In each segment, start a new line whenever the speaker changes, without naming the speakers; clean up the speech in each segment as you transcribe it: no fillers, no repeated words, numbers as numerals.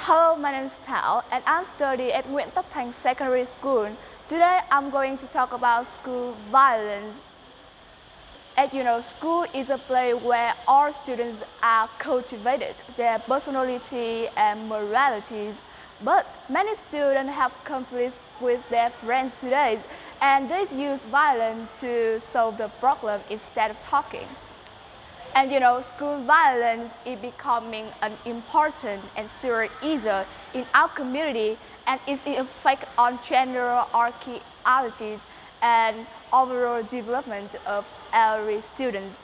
Hello, my name is Thao and I'm studying at Nguyễn Tất Thành Secondary School. Today I'm going to talk about school violence. As you know, school is a place where all students are cultivated, their personality and moralities. But many students have conflicts with their friends today and they use violence to solve the problem instead of talking. And you know, school violence is becoming an important and serious issue in our community, and its effect on general archaeologies and overall development of every students.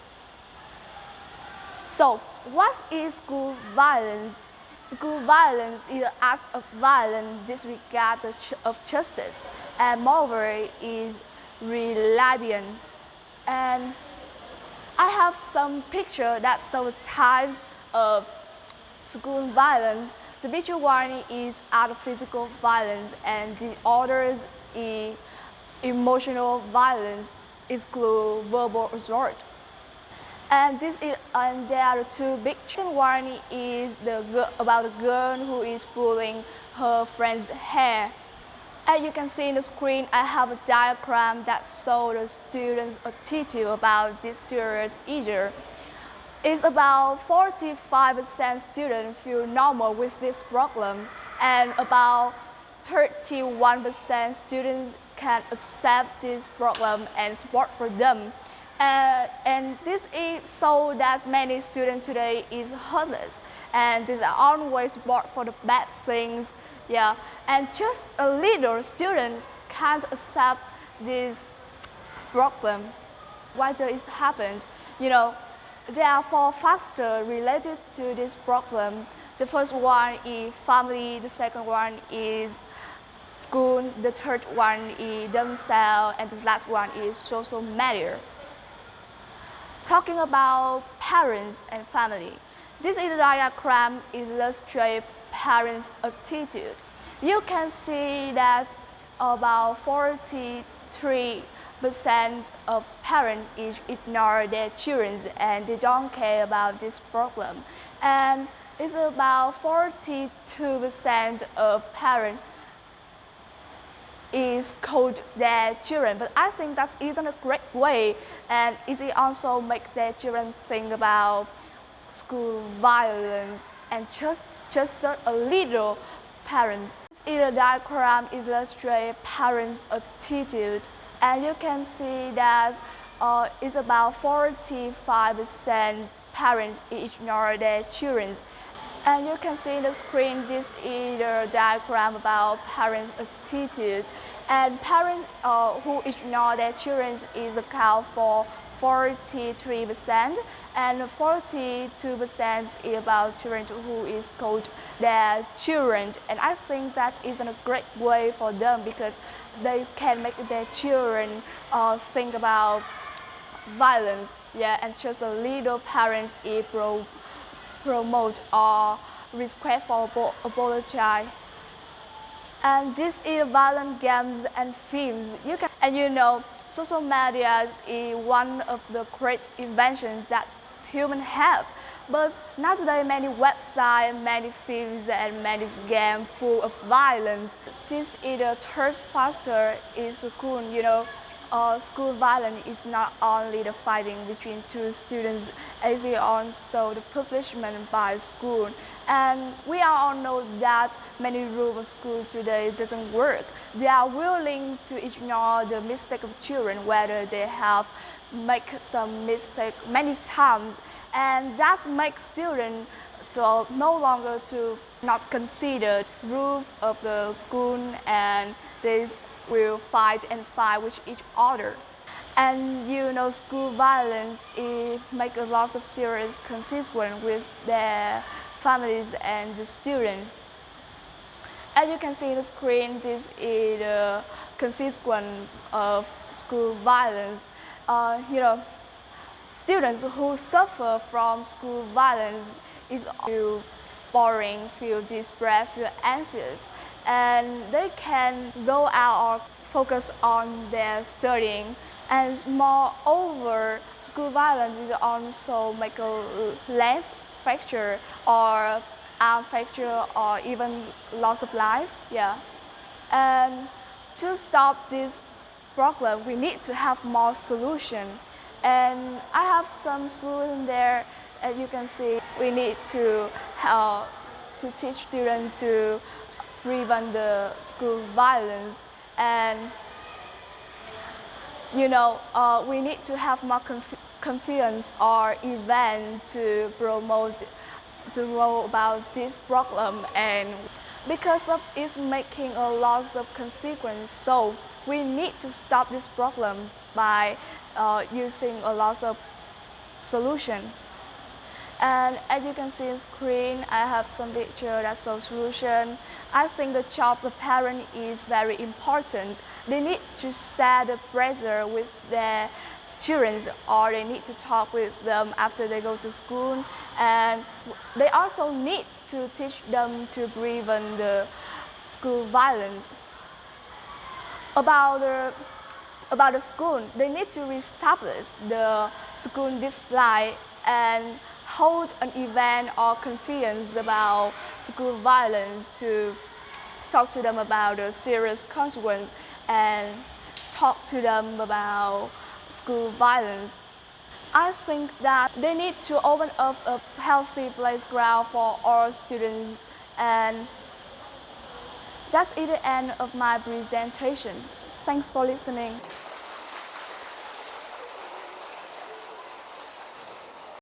So, what is school violence? School violence is an act of violence disregard of justice, and moreover is rebellion. And I have some picture that show types of school violence. The picture one is out physical violence and the others is emotional violence, exclude verbal assault. And there are two pictures. One is about a girl who is pulling her friend's hair. As you can see in the screen, I have a diagram that shows the students' attitude about this serious issue. It's about 45% students feel normal with this problem, and about 31% students can accept this problem and support for them. And this is so that many students today is hopeless, and they are always support for the bad things. Yeah, and just a little student can't accept this problem. Why does it happen? You know, there are four factors related to this problem. The first one is family, the second one is school, the third one is themselves, and the last one is social media. Talking about parents and family, this diagram illustrates parents' attitude. You can see that about 43% of parents ignore their children and they don't care about this problem. And it's about 42% of parents is scold their children, but I think that isn't a great way, and it also makes their children think about school violence and just a little parents. This diagram illustrates parents' attitude, and you can see that it's about 45% parents ignore their children. And you can see in the screen, this is a diagram about parents' attitudes. And parents who ignore their children is account for 43%, and 42% is about children who is called their children. And I think that isn't a great way for them because they can make their children think about violence. Yeah, and just a little parents is promote or request for apologize. And this is violent games and films. And you know, social media is one of the great inventions that humans have. But nowadays, many websites, many films, and many games full of violence. This is the third factor is school. You know, school violence is not only the fighting between two students, it is also the punishment by school. And we all know that many rules of school today doesn't work. They are willing to ignore the mistake of children, whether they have make some mistake many times, and that makes students to no longer to not consider rules of the school, and they will fight with each other. And you know, school violence make a lot of serious consequences with their families and the students. As you can see in the screen, this is the consequence of school violence. You know, students who suffer from school violence feel boring, feel depressed, feel anxious, and they can go out or focus on their studying. And moreover, school violence is also make a less fracture or arm fracture or even loss of life. Yeah. And to stop this problem, we need to have more solution. And I have some solution there. As you can see, we need to help to teach students to prevent the school violence. And we need to have more conference or event to promote about this problem, and because of it's making a lot of consequence, so we need to stop this problem by using a lot of solution. And as you can see on screen, I have some picture that shows solution. I think the job of the parent is very important. They need to share the pressure with their children, or they need to talk with them after they go to school. And they also need to teach them to prevent the school violence. About the school, they need to reestablish the school display and hold an event or conference about school violence to talk to them about the serious consequence and talk to them about school violence. I think that they need to open up a healthy playground for all students, and that's the end of my presentation. Thanks for listening.